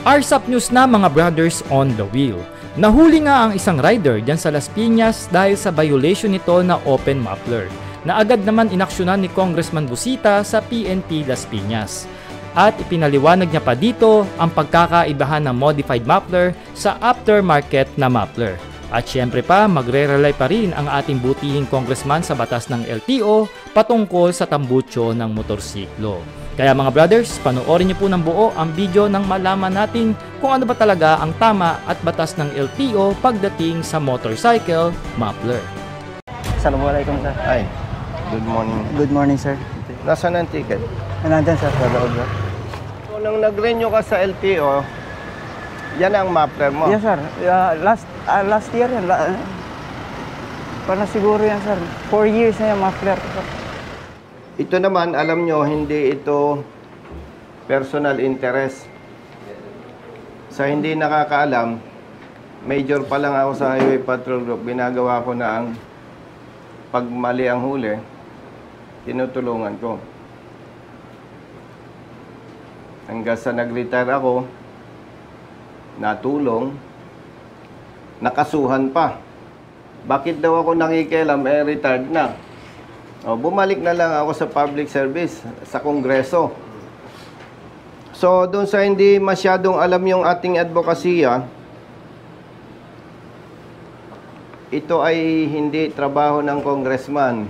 RSAP News na mga brothers on the wheel. Nahuli nga ang isang rider dyan sa Las Piñas dahil sa violation nito na open muffler na agad naman inaksyonan ni Congressman Busita sa PNP Las Piñas. At ipinaliwanag niya pa dito ang pagkakaibahan ng modified muffler sa aftermarket na muffler. At syempre pa, magre-rely pa rin ang ating butihing congressman sa batas ng LTO patungkol sa tambutso ng motorsiklo. Kaya mga brothers, panoorin niyo po ng buo ang video nang malaman natin kung ano ba talaga ang tama at batas ng LTO pagdating sa motorcycle muffler. Assalamualaikum sir. Ay, good morning. Good morning sir. Nasaan ang ticket? Nandyan sir, sa loob sir. So, nung nag-renew ka sa LTO, yan ang muffler mo? Yes sir, last year yan. Parang siguro yan sir. 4 years na yung muffler ko sir. Ito naman, alam nyo, hindi ito personal interest. Sa hindi nakakaalam, major pa lang ako sa Highway Patrol Group. Ginagawa ko na ang pag mali ang huli, tinutulungan ko. Hanggang sa nag-retire ako, natulong, nakasuhan pa. Bakit daw ako nakikialam, retired na? O, bumalik na lang ako sa public service, sa Kongreso. So, doon sa hindi masyadong alam yung ating advokasya, ito ay hindi trabaho ng congressman.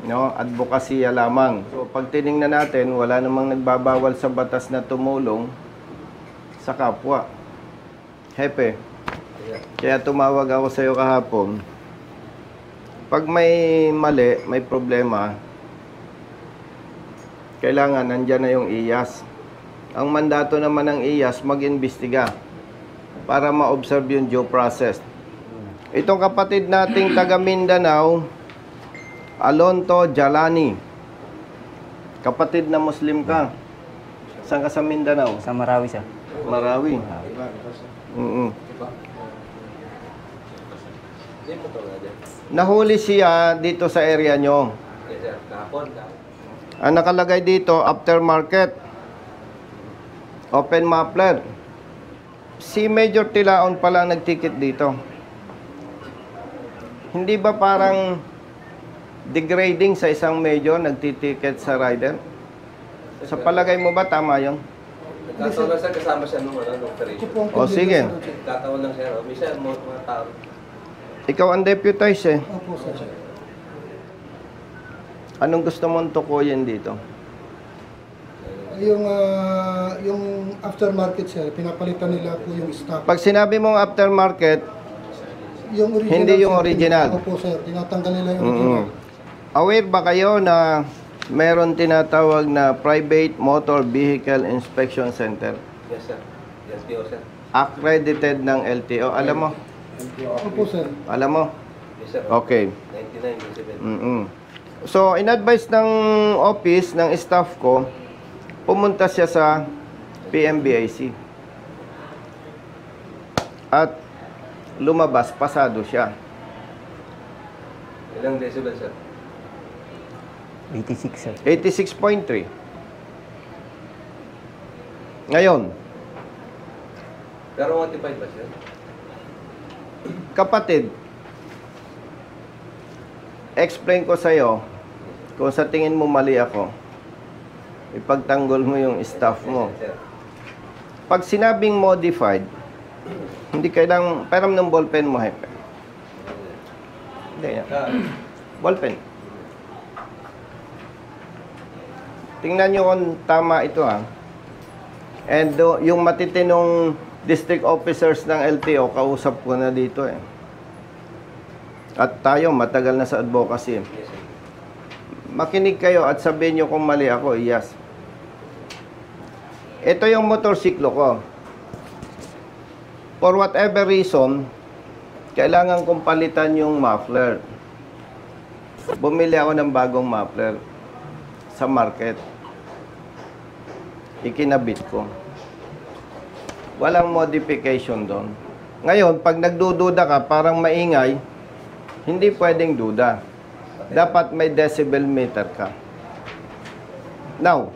No, advokasya lamang. So, pag tiningnan natin, wala namang nagbabawal sa batas na tumulong sa kapwa. Hepe, kaya tumawag ako sa iyo kahapon. Pag may mali, may problema, kailangan nandyan na yung IAS. Ang mandato naman ng IAS, mag-imbestiga para ma-observe yung due process. Itong kapatid nating taga Mindanao, Alonto Jalani. Kapatid na Muslim ka. Saan ka sa Mindanao? Sa Marawi sir. Marawi. Nahuli siya dito sa area nyo. Ang nakalagay dito, aftermarket, open muffler. Si Major Tilaon pala nagticket dito. Hindi ba parang degrading sa isang major nagtiticket sa rider? Sa palagay mo ba tama yun? Nagkataon lang sir, kasama siya nung operation. O sige. Nagkataon lang sir, minsan mga tao. Ikaw ang deputize eh. Opo, sir. Anong gusto mong tukuyin dito? Yung aftermarket, sir, pinapalitan nila po yung stock. Pag sinabi mong aftermarket, Yung original, hindi yung sir, original. Opo, sir. Tinatanggal nila yung original. Aware ba kayo na meron tinatawag na Private Motor Vehicle Inspection Center? Yes sir. LTO sir. Accredited ng LTO. Alam mo? Opo, sir. Alam mo? Yes sir. Okay. 99, 97. So, in-advise ng office, ng staff ko, pumunta siya sa PMBIC. At lumabas, pasado siya. Ilang decibel sir? 86 sir. 86.3. Ngayon, Pero modified ba sir? kapatid, explain ko sa'yo kung sa tingin mo mali ako, ipagtanggol mo yung staff mo. Sir. Pag sinabing modified, hindi kailangang peram ng ballpen mo, hepe. Hindi yan. Ballpen. Tingnan nyo kung tama ito ha. And yung matitinong district officers ng LTO, kausap ko na dito eh. At tayo, matagal na sa advocacy. Yes sir. Makinig kayo at sabihin nyo kung mali ako, yes. Ito yung motorsiklo ko. For whatever reason, kailangan kong palitan yung muffler. Bumili ako ng bagong muffler sa market. Ikinabit ko. Walang modification doon. Ngayon, pag nagdududa ka, parang maingay, hindi pwedeng duda. Dapat may decibel meter ka. Now,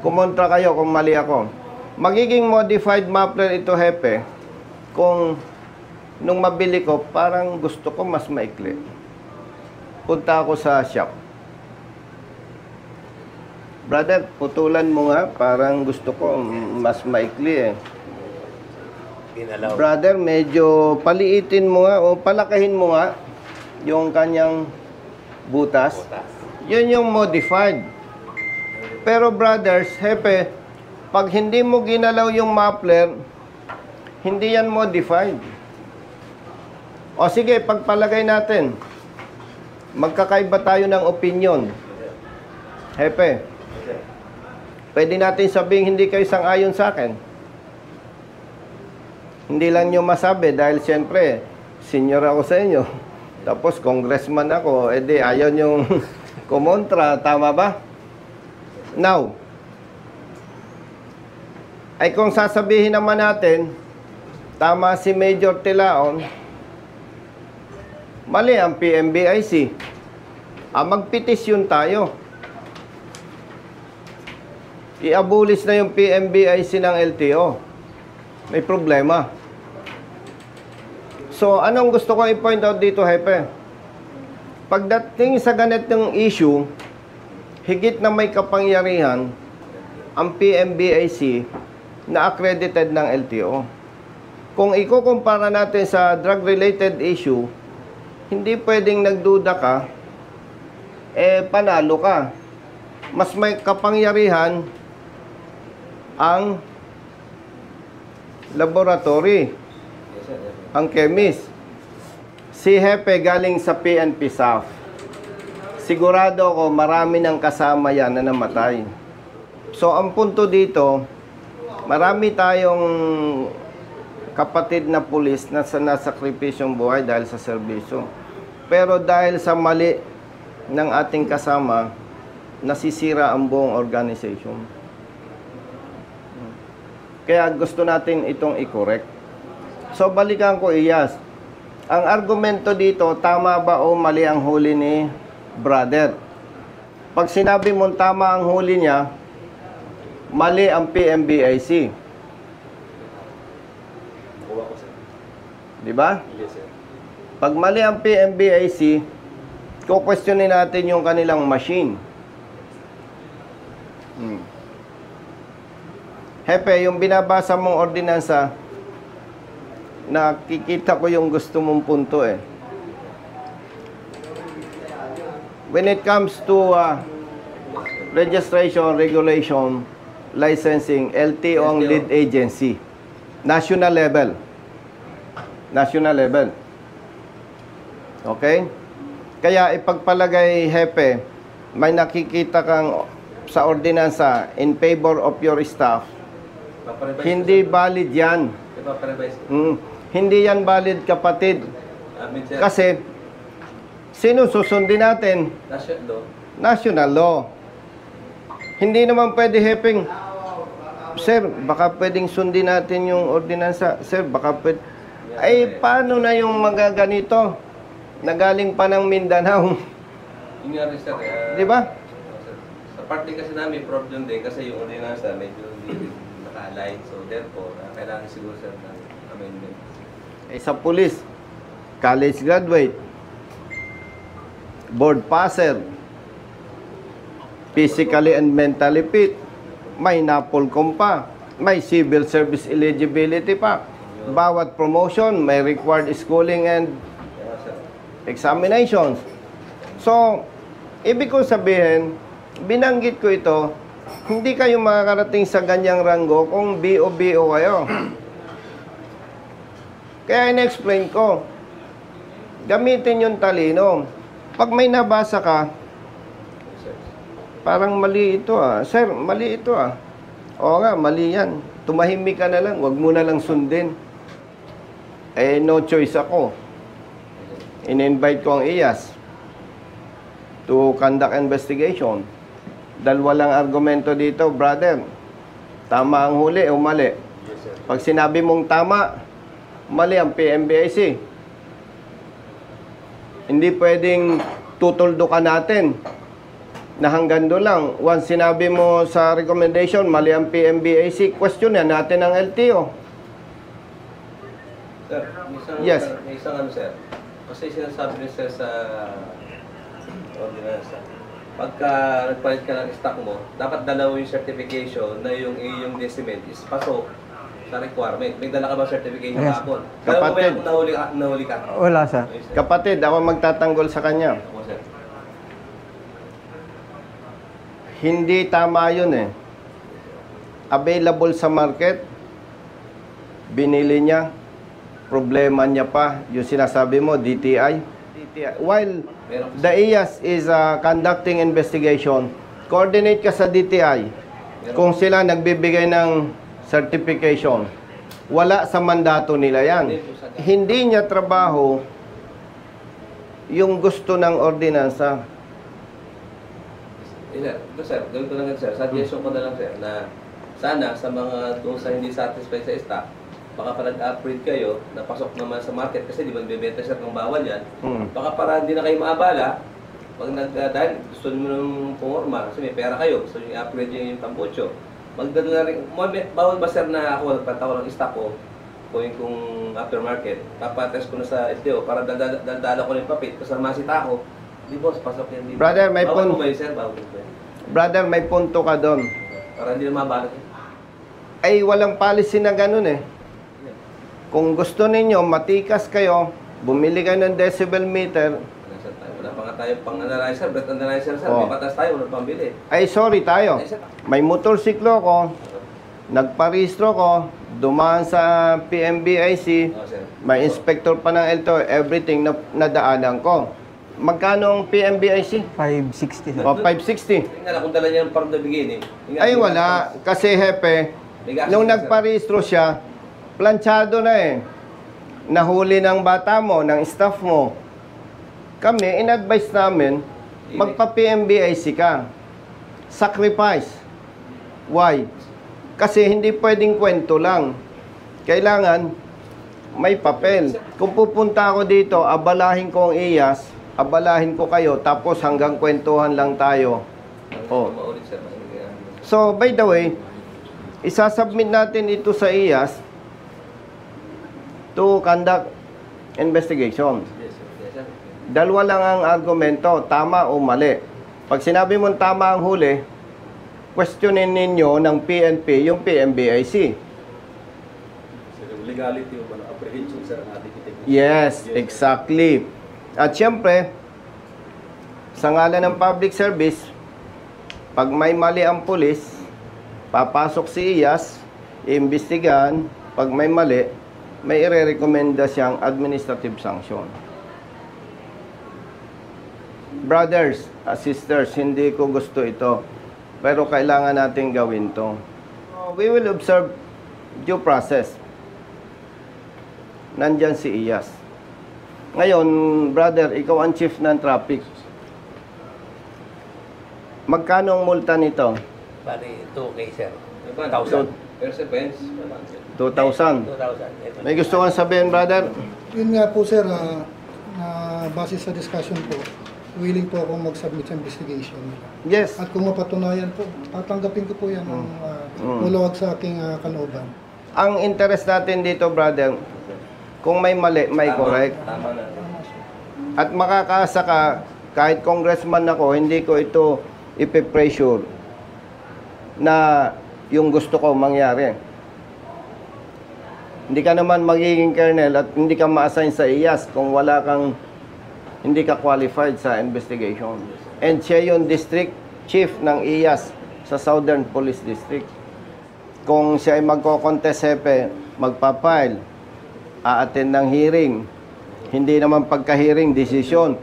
kumontra kayo kung mali ako. Magiging modified muffler ito, Hepe, kung nung mabili ko, parang gusto ko mas maikli. Punta ako sa shop. Brother, putulan mo nga, parang gusto ko mas maikli eh. Brother, medyo paliitin mo nga o palakahin mo nga yung kanyang butas. Yun yung modified. Pero brothers, Hepe, pag hindi mo ginalaw yung muffler, hindi yan modified. O sige, pagpalagay natin, magkakaiba tayo ng opinion. Hepe, pwede natin sabihin hindi kayo sang-ayon sa akin. Hindi lang nyo masabi dahil siyempre, senior ako sa inyo. Tapos congressman ako, edi ayaw nyong kumontra, tama ba? Now, ay kung sasabihin naman natin, tama si Major Tilaon, mali ang PMBIC. Magpetisyon tayo. I-abolish na yung PMBIC ng LTO. May problema. So, anong gusto ko i-point out dito, Hepe? Pagdating sa ganitong issue, higit na may kapangyarihan ang PMBIC na accredited ng LTO. Kung ikukumpara natin sa drug-related issue, hindi pwedeng nagduda ka, panalo ka. Mas may kapangyarihan ang laboratory, ang chemist. Si Hepe galing sa PNP South. Sigurado ako marami ng kasama yan na namatay. So, ang punto dito, marami tayong kapatid na pulis na nasakripisyong buhay dahil sa serbisyo. Pero dahil sa mali ng ating kasama, nasisira ang buong organization. Kaya gusto natin itong i-correct. So, balikan ko, Iyas. Ang argumento dito, tama ba o mali ang huli ni brother? Pag sinabi mong tama ang huli niya, mali ang PMBIC. Di ba? Yes, sir. Pag mali ang PMBIC, kukwestiyonin natin yung kanilang machine. Hepe, yung binabasa mong ordinansa, nakikita ko yung gusto mong punto eh. When it comes to registration, regulation, licensing, LTO ang lead agency. National level. National level. Okay? Kaya ipagpalagay, Hepe, may nakikita kang sa ordinansa in favor of your staff. Hindi valid yan. Hindi yan valid, kapatid. Kasi, sino susundin natin? National law. Hindi naman pwede, Hepeng, sir, baka pwedeng sundin natin yung ordinansa. Sir, baka pwede. Ay, paano na yung magaganito? Nagaling pa ng Mindanao. Yung nga rin, sir. Di ba? Sa parte kasi namin, problem din kasi yung ordinansa medyo hindi naka-align. So, therefore, kailangan siguro, sir, ng amendment. Sa police, college graduate, board passer, physically and mentally fit, may NAPOLCOM pa, may civil service eligibility pa. Bawat promotion, may required schooling and examinations. So, ibig ko sabihin, binanggit ko ito, hindi kayo makakarating sa ganyang ranggo kung BO-BO kayo. Kaya in-explain ko, gamitin yung talino. Pag may nabasa ka, parang mali ito Sir, mali ito Oo nga, mali yan. Tumahimik ka na lang, wag mo na lang sundin. No choice ako. In-invite ko ang IAS to conduct investigation. Dalawa lang argumento dito, brother. Tama ang huli o mali? Pag sinabi mong tama, mali ang PMBIC. Hindi pwedeng tutuldukan natin na hanggang doon lang. Once sinabi mo sa recommendation, mali ang PMBAC, question yan natin ang LTO. Sir, Yes. may isang ano, sir. Kasi sinasabi ni sir sa ordinance, pagka nagpalit ka ng stock mo, dapat dalawa yung certification na yung iyong decimal is pasok sa requirement. May dala ka ba certification Yes. kahapon? Kapatid. Kaya mo nahuli ka. Wala, sir. Okay, sir. Kapatid, ako magtatanggol sa kanya. Ako, sir. Hindi tama yun eh. Available sa market, binili niya, problema niya pa, yung sinasabi mo, DTI. While the IAS is conducting investigation, coordinate ka sa DTI. Kung sila nagbibigay ng certification, wala sa mandato nila yan. Hindi niya trabaho yung gusto ng ordinansa. Sir, gawin ko lang sir. Suggestion ko na lang sir na sana sa mga doon sa hindi satisfied sa stock, baka pa nag-upgrade kayo, napasok naman sa market kasi di ba nagbebenta sir kung bawal yan. Baka para hindi na kayo maabala, pag dahil gusto nyo nung pumorma, kasi may pera kayo, gusto nyo i-upgrade yung tambucho. Magdala na rin, bawal ba sir na ako nagpataw ng stock ko, going kung aftermarket, papatest ko na sa SDO para daldala ko ng papit, kasama si Taco. Di boss, pasok yan dito. Brother, may bawal punto. mo ba yun, sir? Bawal mo ba yun? Brother, may punto ka doon. Para hindi na mabalot. Ay, walang policy na ganun eh. Kung gusto ninyo, matikas kayo, bumili kayo ng decibel meter, Wala pa nga tayo pang analyzer, breath analyzer, sir. Oh. May patas tayo, wala pang bili. ay sorry tayo. Ay, sir. May motorsiklo ko, nagparehistro ko, dumaan sa PMBIC, Oh, sir. may inspector pa ng LTO, everything na nadaanan ko. Magkano ang PMBIC? 560, sir. O, 560. Tingnan na kung dala niya from the beginning. Ay wala, kasi hepe, nung nagparehistro siya, planchado na eh. Nahuli ng bata mo, ng staff mo. Kami, in-advise namin, magpa-PMBIC ka. Sacrifice. Why? Kasi hindi pwedeng kwento lang. Kailangan, may papel. Kung pupunta ako dito, abalahin ko ang IAS, abalahin ko kayo, tapos hanggang kwentuhan lang tayo. Oh. Maulit, sir. So, by the way, isasubmit natin ito sa IAS to conduct investigation. Yes, sir. Yes, sir. Dalawa lang ang argumento, tama o mali. Pag sinabi mong tama ang huli, questionin ninyo ng PNP yung PMBIC. Legality o apprehension, sir, ang ating Yes, exactly. At syempre, sa ngalan ng public service, pag may mali ang pulis, papasok si IAS, iimbestigahan, pag may mali, may ire-recommenda siyang administrative sanction. Brothers, sisters, hindi ko gusto ito, pero kailangan natin gawin to. We will observe due process. Nandyan si IAS. Ngayon, brother, ikaw ang chief ng traffic. Magkano ang multa nito? Bali, 2K, sir. 1,000. Pero sa Benz, 2,000. 2,000. May gusto kang sabihin, brother? Yun nga po, sir, na base sa discussion po, willing po akong mag-submit sa investigation. Yes. At kung mapatunayan po, tatanggapin ko po yan ng ulawag sa aking kalooban. Ang interest natin dito, brother, kung may mali, may correct. Tama na. At makakaasa ka, kahit congressman ako, hindi ko ito ipipressure na yung gusto ko mangyari. Hindi ka naman magiging colonel at hindi ka ma-assign sa IAS kung wala kang, hindi ka qualified sa investigation. And siya yung district chief ng IAS sa Southern Police District. Kung siya ay magko-contest hepe, magpa-file, a-attend ng hearing. Hindi naman pagka-hearing, decision.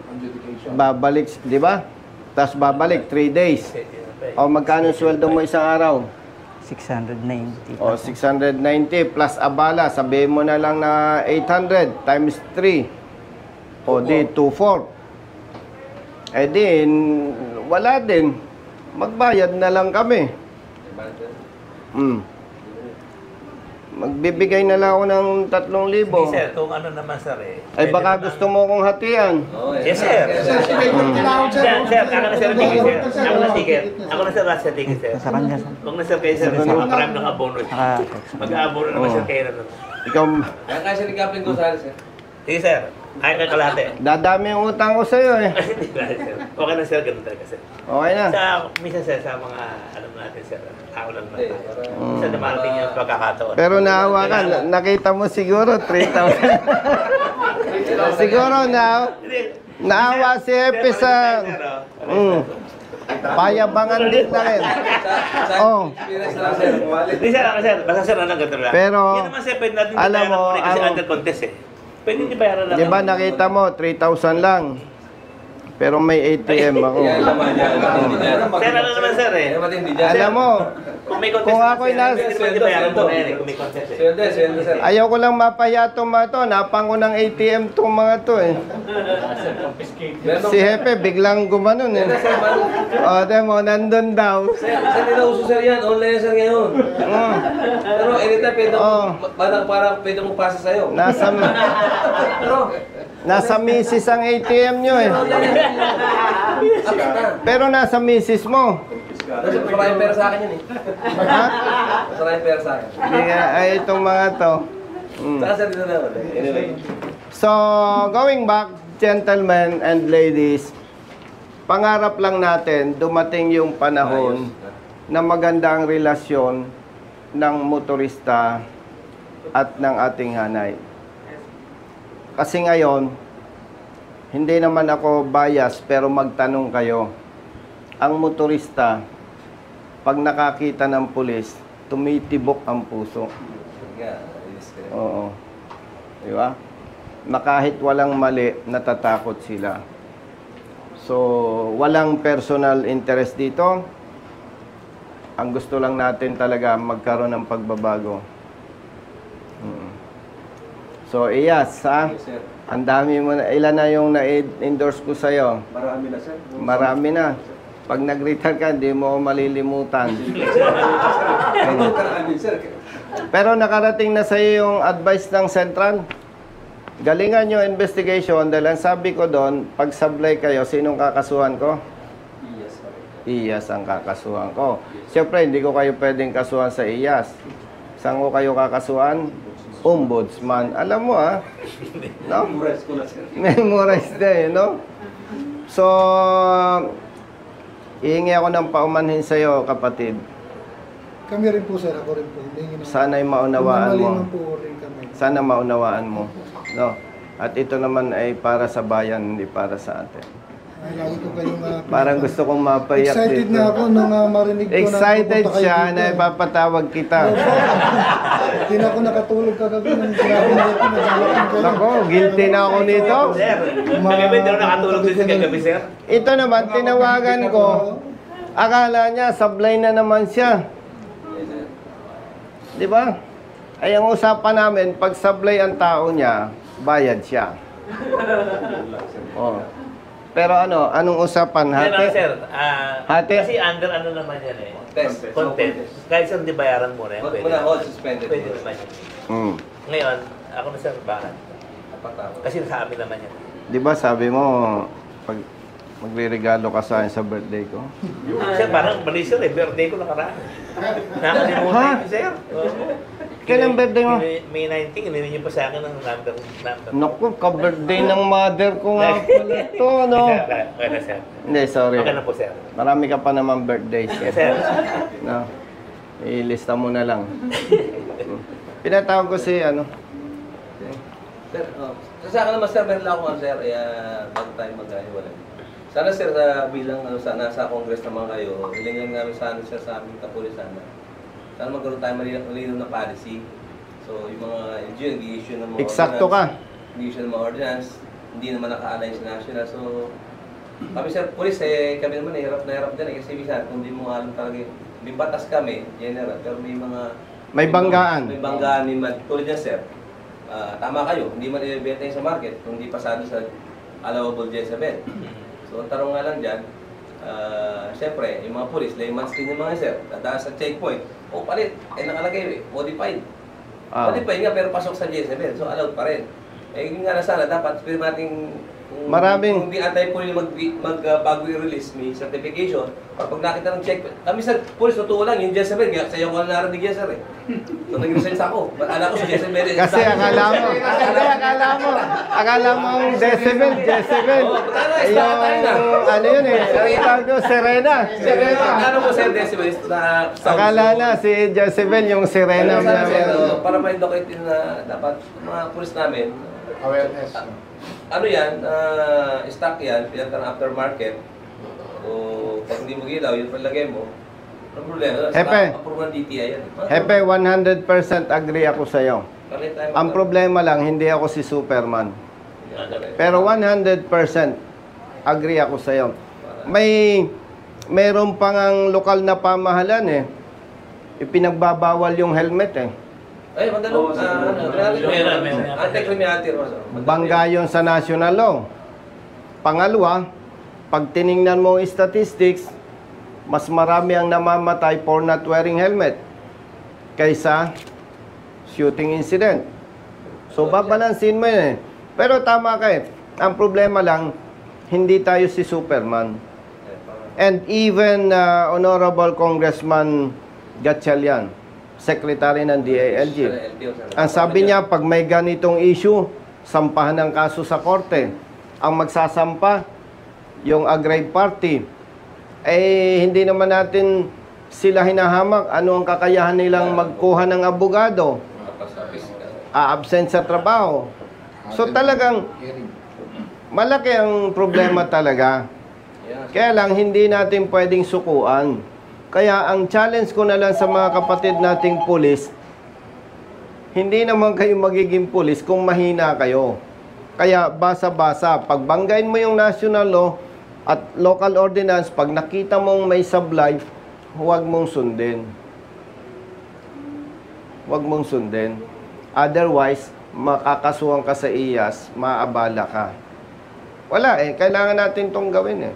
Babalik, di ba? Tapos babalik, 3 days. O magkano sweldo mo isang araw? 690. O 690 plus abala, sabihin mo na lang na 800 times 3. O di 2,400. Eh di, wala din. Magbayad na lang kami. Magbibigay na lang ako ng 3,000. Hindi, sir. Kung ano naman, sir, eh. Ay baka gusto mo kong hatian. Oo, Yes, sir. Sir, ako na, sir, ticket, sir. Ako na, ticket. Ako na, sir, last sa ticket, sir. Sa kanya, sir. Huwag na, sir, kayo, sir. Marami ng abono. Mag-aabono naman, sir, kayo na naman. Ikaw, Kaya kasi ni Captain Gonzales, sir. Sige, sir. Ay, kay kalahati. dadami yung utang ko sa'yo eh. Hindi ba, sir? Okay na, sir. Ganun talaga, sir. Okay na. Sa, minsan, sir, sa mga, alam natin, sir, ako lang Hindi, naman. para- Minsan, dumarating yung pagkakataon. Pero naawa ka, nakita mo siguro 3,000. Siguro naawa si Epe sa... payabangan din na rin. Oh. Experience na lang, sir. Hindi, sir, sir. Basta, sir, anong ganito lang. Pero, Hindi naman, sir, pwede natin alam bayaran mo, muna kasi ang- under contest, eh. Pwede niyo bayaran lang. Di ba nakita mo, 3,000 lang. Pero may ATM ako. Yan naman yan. Matindi dyan. Sir, ano naman, sir, eh. Yan, matindi dyan. Alam mo, Kung may contest, Kung naman, ako'y sir, nas- pwede naman bayaran muna yan, eh, kung may contest, eh. Sweldo, sweldo, sir. ayaw ko lang mapahiya itong mga to. Napang ko ng ATM itong mga to eh. Meron- Si Hepe biglang gumanon eh. Sir, man. O, demo, nandun daw. Sir, nila uso, sir, yan. Online, sir, ngayon. Mm. Pero anytime, pwede Oo. parang pwede mong pasa sa'yo. Pero, Nasa misis ang ATM nyo eh. apps na. Pero nasa misis mo. Kasi maraming pera sa akin yan, eh. Ha? Maraming pera sa akin. Hindi nga, ay itong mga to. Mm. Saka, sir, dito na. Anyway. So, going back, gentlemen and ladies, pangarap lang natin dumating yung panahon na maganda ang relasyon ng motorista at ng ating hanay. Kasi ngayon, hindi naman ako bias pero magtanong kayo. Ang motorista, pag nakakita ng pulis, tumitibok ang puso. Yeah, inis ka rin. Oo. Di ba? Na kahit walang mali, natatakot sila. So, walang personal interest dito. Ang gusto lang natin talaga magkaroon ng pagbabago. So, Iyas, ha? Yes, sir. Ang dami mo na. Ilan na yung na-endorse ko sa'yo? Marami na, sir. Marami na. Pag nag-retire ka, hindi mo ako malilimutan. Marami, sir. Pero nakarating na sa'yo yung advice ng Central. Galingan yung investigation dahil ang sabi ko doon, pag sablay kayo, sinong kakasuhan ko? Yes, sir. Iyas ang kakasuhan ko. Siyempre, hindi ko kayo pwedeng kasuhan sa Iyas. Saan ko kayo kakasuhan? Ombudsman. Alam mo no? Memorize ko na, sir. Memorize na no? So, ihingi ako ng paumanhin sa'yo, kapatid. Kami rin po, sir. Ako rin po. Sana'y maunawaan mo. Mamaliman po rin kami. Sana maunawaan mo. No? At ito naman ay para sa bayan, hindi para sa atin. Ay, lagi ko kayong Parang gusto kong mapayak excited dito. na ako nung marinig ko Excited na pupunta kayo siya dito. na ipapatawag kita. Hindi na ako nakatulog kagabi ng sinabi na ito. Nagalakan ko. Nako, guilty na ako nito. Sir, kagabi din ako nakatulog din sa kagabi, sir. Ito naman, tinawagan ko. Akala niya, sablay na naman siya. Di ba? Ay, ang usapan namin, pag sablay ang tao niya, bayad siya. Oh. Pero anong usapan? Yan lang, Hati? sir. Hati? Kasi under ano naman yan, eh. Test. Content. Kahit sir, di bayaran mo na yan. Huwag mo na hold suspended. Pwede naman yan. Mm. Ngayon, ako na, sir, bakit? Napatawag. Kasi sa amin naman yan. Di ba sabi mo, pag magre-regalo ka sa akin sa birthday ko? Sir, parang mali, sir, eh. Birthday ko nakaraan. Nakalimutan Ha? ko, sir. Kailan birthday mo? May 19, ininin niyo pa sa akin ng number. Naku, ka-birthday ng mother ko nga pala to, no? Okay na, sir. Hindi, sorry. Okay na po, sir. Marami ka pa naman birthdays. Yes, sir. No? Ilista mo na lang. Pinatawag ko si, Sir, sa akin naman, sir, meron lang akong sir, bago tayo magkahiwalay. Sana, sir, bilang nasa Congress naman kayo, hilingan namin sana, sir, sa aming kapulisan. Sana magkaroon tayo malinaw na policy. So, yung mga NGO, nag-i-issue ng mga Eksakto ka. Nag-i-issue ng mga ordinance, hindi naman naka-align sa national. So, kami, sir, police, kami naman, hirap na hirap din. Kasi minsan, kung hindi mo alam talaga, may batas kami, general, pero may mga... May banggaan. May banggaan, tulad yan, sir. Tama kayo, hindi man i-benta yun sa market kung hindi pasado sa allowable decibel. So, ang tarong nga lang dyan, siyempre, yung mga police, layman's din yung mga sir, dadaan sa checkpoint, palit, nakalagay, modified. Modify nga pero pasok sa GSML, so allowed pa rin. Eh yun nga na sana, dapat pwede nating Maraming- kung di antay-police bago i-release may certification, pag nakita ng check, kami sa police, totoo lang, yung GSML, nga sa'yo ko narinig yan, sir eh. So nag-resign ako, akala ko sa GSML. Kasi akala mo ang Jezebel. Yung, ano yun eh, ang tawag doon, Serena. Ano mo sir, Decibel, na sound. Akala na si Jezebel yung Serena. Para ma-indicate na dapat mga police namin, Awareness. ano yan, stock yan, pinatang aftermarket. O pag hindi mo gilaw, yun palagay mo. Ano problema? Hepe. Approve ng DTI yan. Hepe, 100% agree ako sa'yo. Ang problema lang, hindi ako si Superman. Pero 100% agree ako sa'yo. Mayroon pang ang lokal na pamahalan eh. Ipinagbabawal yung helmet eh. Ay, madalo. Anti-criminality. Bangga yun sa national law. Pangalawa, pag tiningnan mo yung statistics, mas marami ang namamatay for not wearing helmet kaysa shooting incident. So, babalansin mo yun eh. Pero tama ka eh. Ang problema lang, hindi tayo si Superman. And even Honorable Congressman Gatchalian, Secretary ng DILG, ang sabi niya, pag may ganitong issue, sampahan ng kaso sa korte. Ang magsasampa, yung aggrieved party. Eh, hindi naman natin sila hinahamak. Ano ang kakayahan nilang magkuha ng abogado? A-absent sa trabaho. So talagang, malaki ang problema talaga. Kaya lang, hindi natin pwedeng sukuan. Kaya ang challenge ko na lang sa mga kapatid nating pulis, hindi naman kayo magiging pulis kung mahina kayo. Kaya basa-basa, pagbanggain mo yung national law at local ordinance, pag nakita mong may sablay, huwag mong sundin. Huwag mong sundin. Otherwise, makakasuhan ka sa IAS, maabala ka. Wala eh, kailangan natin tong gawin eh.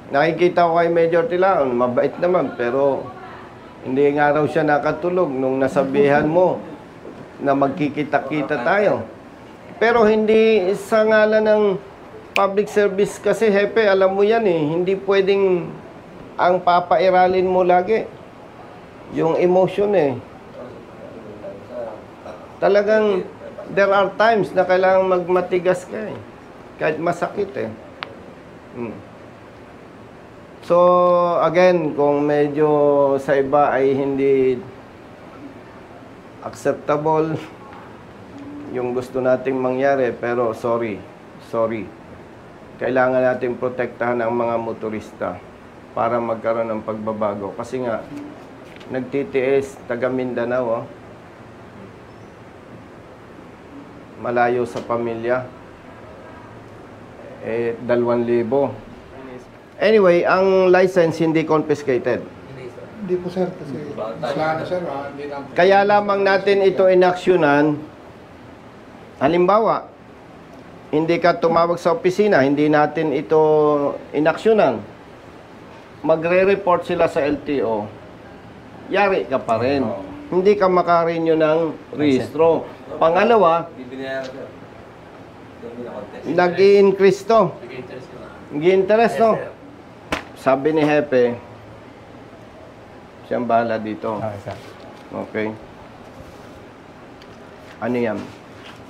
Nakikita ko kay Major Tilaon, mabait naman, pero hindi nga raw siya nakatulog nung nasabihan mo na magkikita-kita tayo. Pero hindi sa ngalan ng public service kasi, Hepe, alam mo yan eh, hindi pwedeng ang papairalin mo lagi. Yung emotion eh. Talagang, there are times na kailangan magmatigas ka eh. Kahit masakit eh. So, again, kung medyo sa iba ay hindi acceptable yung gusto nating mangyari, pero sorry. Kailangan natin protektahan ang mga motorista para magkaroon ng pagbabago. Kasi nga, nagtitiis, taga Mindanao, malayo sa pamilya, 2,000. Anyway, ang license hindi confiscated. Hindi po sir, kasi Wala na sir, hindi na. Kaya lamang natin ito inaksyonan. Halimbawa, hindi ka tumawag sa opisina, hindi natin ito inaksyonan. Magre-report sila sa LTO. Yari ka pa rin. Hindi ka makarenew ng rehistro. Pangalawa, nag-i-increase to. Nag-i-interest to. Sabi ni Hepe, siyang bahala dito. Okay. Ano yan?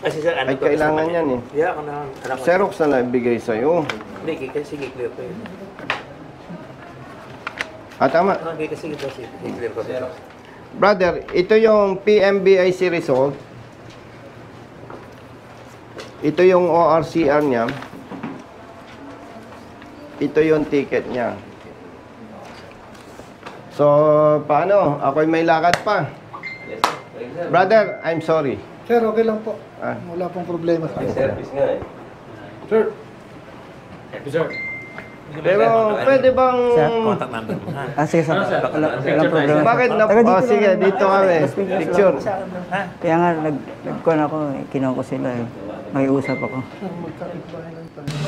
Kasi sir, ano Ay, kailangan yan eh. Yeah, ako na. Alam ko. Xerox na naibigay sa'yo. Hindi, sige, clear ko yun. Tama. Okay, kasi clear ko. Brother, ito yung PMBIC result. Ito yung ORCR niya. Ito yung ticket niya. So, paano? Ako'y may lakad pa. Brother, I'm sorry. sir, okay lang po. Ah. Wala pong problema sa akin. Service nga eh. Sir. Pero pwede bang... Contact number mo, ha? Sige, sir. Walang problema. Bakit na... Oh, sige, dito kami. Picture. Kaya nga, nagkuhan ako, kinuha ko sila eh. May usap ako. Sir, magkakit bahay lang tayo.